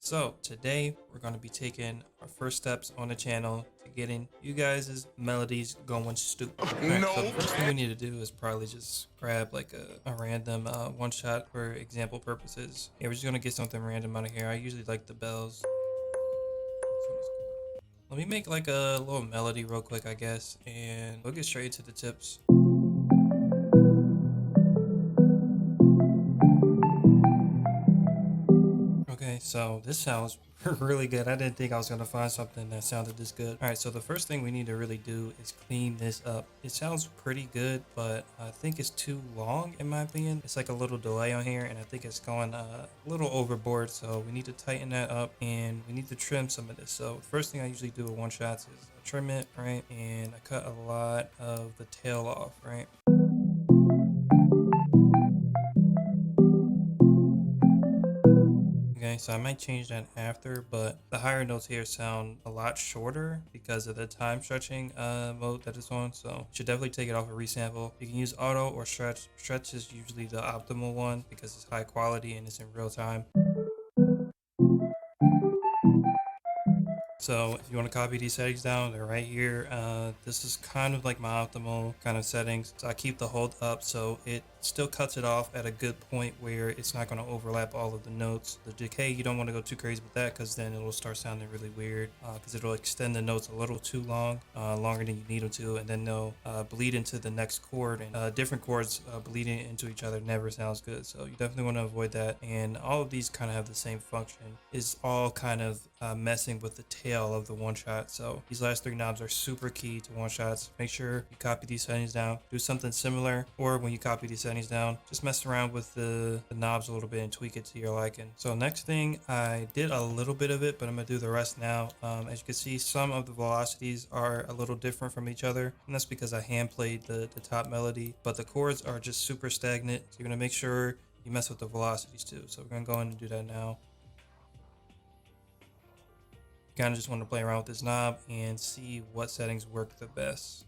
So today we're going to be taking our first steps on the channel to getting you guys' melodies going stupid. Alright, so the first thing we need to do is probably just grab like a random one shot for example purposes. Yeah, we're just going to get something random out of here. I usually like the bells. This one is cool. Let me make like a little melody real quick, I guess, and we'll get straight into the tips. Okay, so this sounds really good. I didn't think I was gonna find something that sounded this good. All right, so the first thing we need to really do is clean this up. It sounds pretty good, but I think it's too long in my opinion. It's like a little delay on here, and I think it's going a little overboard. So we need to tighten that up, and we need to trim some of this. So the first thing I usually do with one shots is trim it, right? And I cut a lot of the tail off, right? Okay, so I might change that after, but the higher notes here sound a lot shorter because of the time stretching mode that it's on. So you should definitely take it off a resample. You can use auto or stretch. Stretch is usually the optimal one because it's high quality and it's in real time. So if you want to copy these settings down, they're right here. This is kind of like my optimal kind of settings. So I keep the hold up so it still cuts it off at a good point where it's not going to overlap all of the notes. The decay, you don't want to go too crazy with that because then it'll start sounding really weird because it'll extend the notes a little too long, longer than you need them to, and then they'll bleed into the next chord, and different chords bleeding into each other never sounds good. So you definitely want to avoid that. And all of these kind of have the same function. Is all kind of messing with the tail of the one shot. So these last three knobs are super key to one shots. Make sure you copy these settings down, do something similar, or when you copy these settings down, just mess around with the knobs a little bit and tweak it to your liking. So next thing, I did a little bit of it, but I'm gonna do the rest now. As you can see, some of the velocities are a little different from each other, and that's because I hand played the top melody, but the chords are just super stagnant. So you're gonna make sure you mess with the velocities too. So we're gonna go in and do that now. Kind of just want to play around with this knob and see what settings work the best.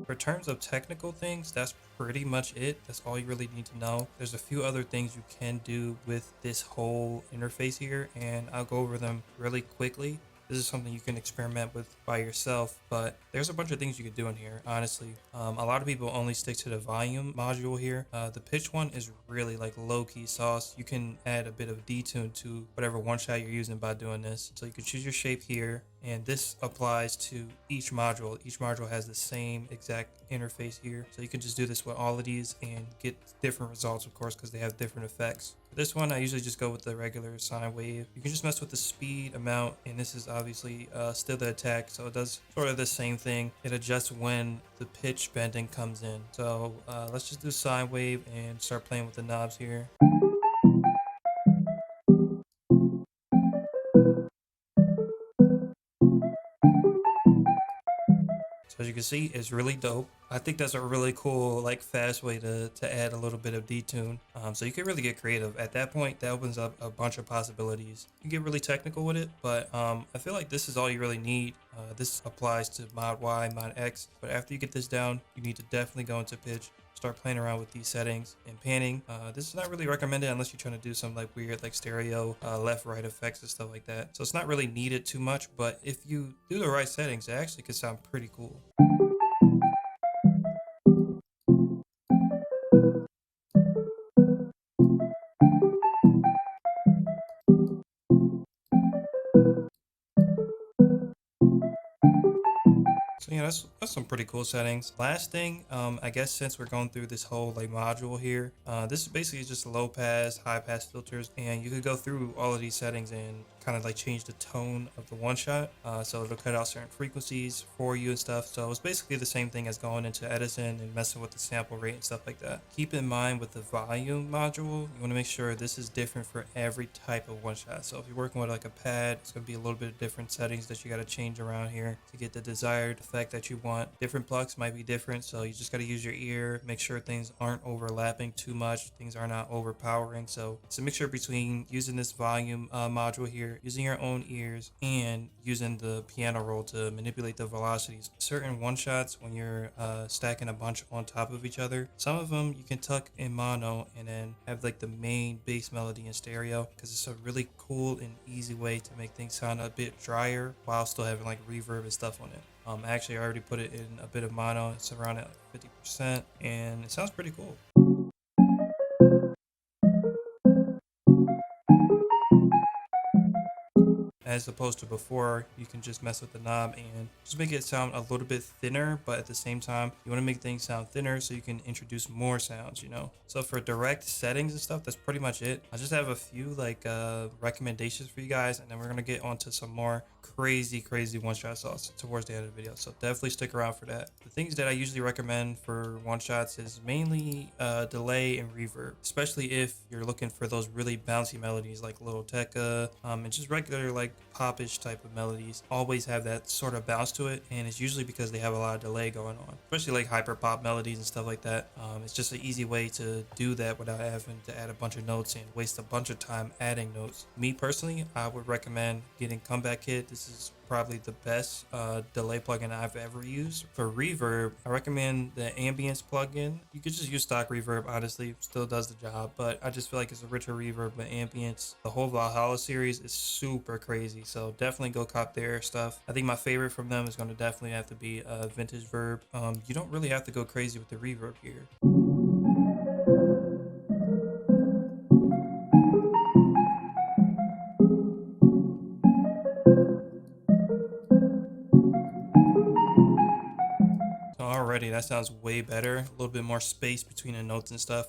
For terms of technical things, that's pretty much it. That's all you really need to know. There's a few other things you can do with this whole interface here, and I'll go over them really quickly. This is something you can experiment with by yourself, but there's a bunch of things you could do in here, honestly. A lot of people only stick to the volume module here. The pitch one is really like low-key sauce. You can add a bit of detune to whatever one shot you're using by doing this. So you can choose your shape here, and this applies to each module. Each module has the same exact interface here. So you can just do this with all of these and get different results, of course, because they have different effects. For this one, I usually just go with the regular sine wave. You can just mess with the speed, amount, and this is obviously still the attack, so it does sort of the same thing. It adjusts when the pitch bending comes in. So let's just do sine wave and start playing with the knobs here. So as you can see, it's really dope. I think that's a really cool, like, fast way to add a little bit of detune. So you can really get creative. At that point, that opens up a bunch of possibilities. You can get really technical with it, but I feel like this is all you really need. This applies to mod Y, mod X, but after you get this down, you need to definitely go into pitch, start playing around with these settings and panning. This is not really recommended unless you're trying to do some like weird like stereo left right effects and stuff like that. So it's not really needed too much, but if you do the right settings, it actually could sound pretty cool. So yeah, that's some pretty cool settings. Last thing, I guess since we're going through this whole like module here, this is basically just low pass, high pass filters, and you could go through all of these settings and kind of like change the tone of the one shot. So it'll cut out certain frequencies for you and stuff. So it's basically the same thing as going into Edison and messing with the sample rate and stuff like that. Keep in mind with the volume module, you want to make sure this is different for every type of one shot. So if you're working with like a pad, it's going to be a little bit of different settings that you got to change around here to get the desired effect that you want. Different plucks might be different, so you just got to use your ear, make sure things aren't overlapping too much, things are not overpowering. So it's a mixture between using this volume module here you're using your own ears and using the piano roll to manipulate the velocities. Certain one shots, when you're stacking a bunch on top of each other, some of them you can tuck in mono and then have like the main bass melody in stereo, because it's a really cool and easy way to make things sound a bit drier while still having like reverb and stuff on it. Actually, I already put it in a bit of mono. It's around at 50%, and it sounds pretty cool. As opposed to before, you can just mess with the knob and just make it sound a little bit thinner, but at the same time you want to make things sound thinner so you can introduce more sounds, you know. So for direct settings and stuff, that's pretty much it. I just have a few like recommendations for you guys, and then we're gonna get onto some more crazy one shot sauce towards the end of the video, so definitely stick around for that. The things that I usually recommend for one shots is mainly delay and reverb, especially if you're looking for those really bouncy melodies like Little Tekka, and just regular like popish type of melodies always have that sort of bounce to it, and it's usually because they have a lot of delay going on, especially like hyper pop melodies and stuff like that. It's just an easy way to do that without having to add a bunch of notes and waste a bunch of time adding notes. Me personally, I would recommend getting Comeback Kit. This is probably the best delay plugin I've ever used. For reverb, I recommend the ambience plugin. You could just use stock reverb, honestly, still does the job, but I just feel like it's a richer reverb with ambience. The whole Valhalla series is super crazy, so definitely go cop their stuff. I think my favorite from them is going to definitely have to be Vintage Verb. You don't really have to go crazy with the reverb here. So already that sounds way better, a little bit more space between the notes and stuff.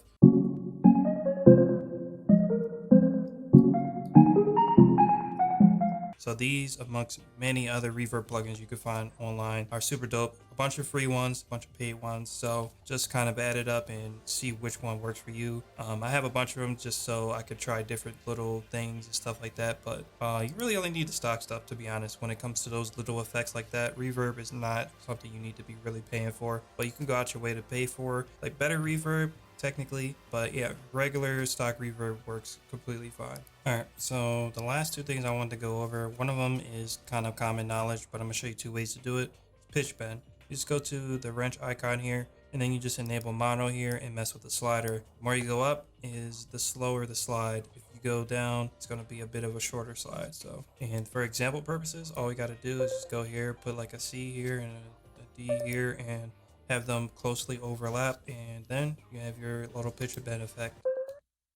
So these, amongst many other reverb plugins you can find online, are super dope. A bunch of free ones, a bunch of paid ones. So just kind of add it up and see which one works for you. I have a bunch of them just so I could try different little things and stuff like that. But you really only need the stock stuff, to be honest. When it comes to those little effects like that, reverb is not something you need to be really paying for. But you can go out your way to pay for like better reverb, technically, but yeah, regular stock reverb works completely fine. All right, so the last two things I wanted to go over, one of them is kind of common knowledge, but I'm gonna show you two ways to do it. Pitch bend. You just go to the wrench icon here, and then you just enable mono here and mess with the slider. The more you go up is the slower the slide. If you go down, it's gonna be a bit of a shorter slide. So, and for example purposes, all we gotta do is just go here, put like a C here and a D here, and have them closely overlap, and then you have your little pitch bend effect.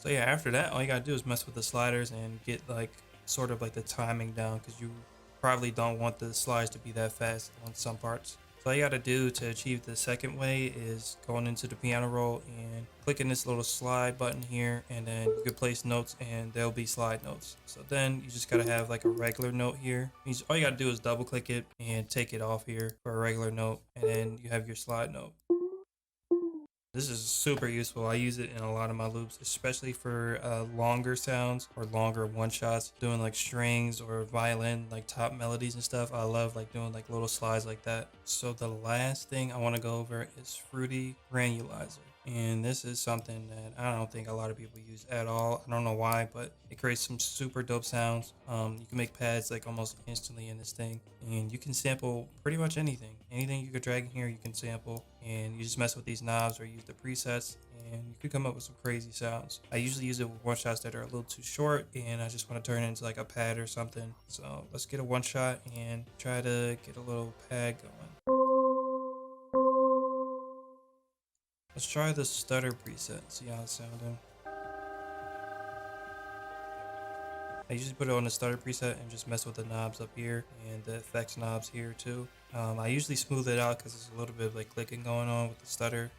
So yeah, after that, all you gotta do is mess with the sliders and get like sort of like the timing down, because you probably don't want the slides to be that fast on some parts. So all you gotta do to achieve the second way is going into the piano roll and clicking this little slide button here, and then you can place notes and there'll be slide notes. So then you just gotta have like a regular note here. All you gotta do is double click it and take it off here for a regular note, and then you have your slide note. This is super useful. I use it in a lot of my loops, especially for longer sounds or longer one shots, doing like strings or violin, like top melodies and stuff. I love like doing like little slides like that. So the last thing I want to go over is Fruity Granulizer. And this is something that I don't think a lot of people use at all. I don't know why, but it creates some super dope sounds. You can make pads like almost instantly in this thing, and you can sample pretty much anything. Anything you could drag in here, you can sample, and you just mess with these knobs or use the presets, and you could come up with some crazy sounds. I usually use it with one shots that are a little too short, and I just want to turn it into like a pad or something. So let's get a one shot and try to get a little pad going. Let's try the stutter preset, see how it's sounding. I usually put it on the stutter preset and just mess with the knobs up here and the effects knobs here too. I usually smooth it out because there's a little bit of like clicking going on with the stutter.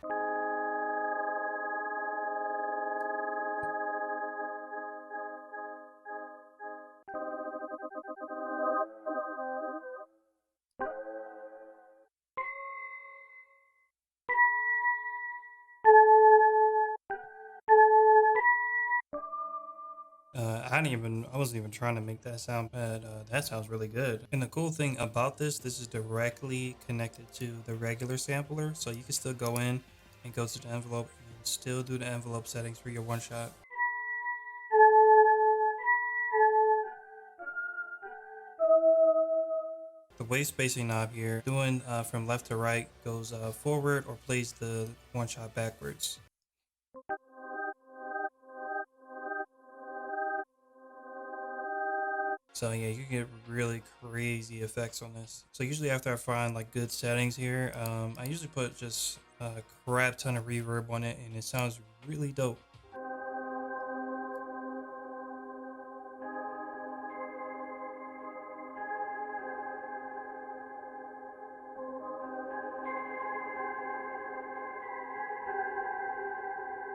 I wasn't even trying to make that sound bad. That sounds really good. And the cool thing about this is directly connected to the regular sampler. So you can still go in and go to the envelope and still do the envelope settings for your one shot. wave spacing knob here, doing from left to right goes forward or plays the one shot backwards. So yeah, you can get really crazy effects on this. So usually after I find like good settings here, I usually put just a crap ton of reverb on it, and it sounds really dope.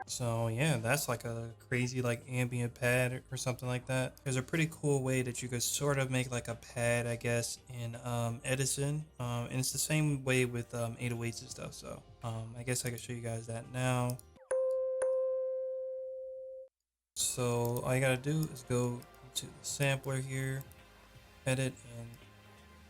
So yeah, that's like a crazy like ambient pad or something like that. There's a pretty cool way that you could sort of make like a pad, I guess, in Edison. And it's the same way with 808s and stuff. So I guess I can show you guys that now. So all you gotta do is go to the sampler here, edit and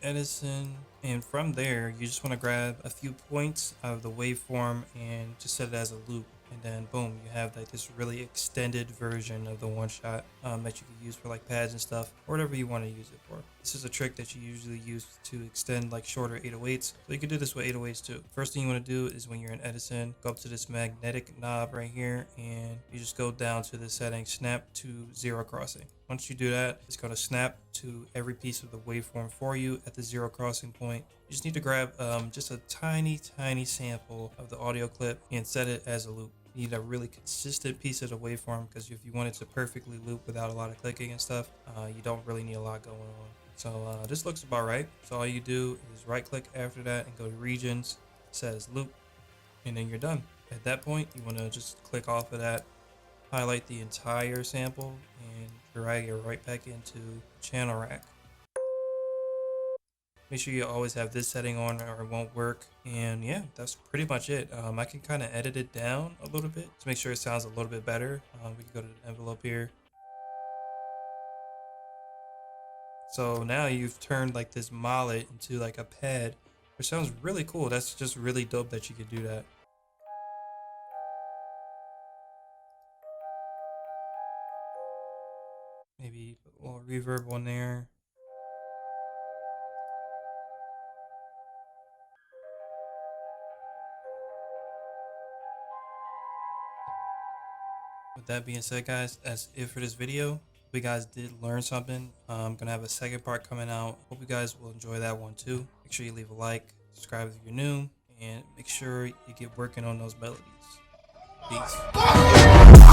Edison, and from there you just want to grab a few points of the waveform and just set it as a loop, and then boom, you have like this really extended version of the one shot that you can use for like pads and stuff, or whatever you want to use it for. This is a trick that you usually use to extend like shorter 808s, so you can do this with 808s too. First thing you want to do is when you're in Edison, go up to this magnetic knob right here, and you just go down to the setting snap to zero crossing. Once you do that, it's going to snap to every piece of the waveform for you at the zero crossing point. You just need to grab just a tiny sample of the audio clip and set it as a loop. You need a really consistent piece of the waveform, because if you want it to perfectly loop without a lot of clicking and stuff, you don't really need a lot going on. So this looks about right. So all you do is right click after that and go to regions, set as loop, and then you're done. At that point, you want to just click off of that, highlight the entire sample, and drag it right back into channel rack. Make sure you always have this setting on or it won't work. And yeah, that's pretty much it. I can kind of edit it down a little bit to make sure it sounds a little bit better. We can go to the envelope here. So now you've turned like this mallet into like a pad, which sounds really cool. That's just really dope that you could do that. Maybe put a little reverb on there. With that being said, guys, that's it for this video. Hope you guys did learn something. I'm gonna have a second part coming out. Hope you guys will enjoy that one too. Make sure you leave a like, subscribe if you're new, and make sure you get working on those melodies. Peace.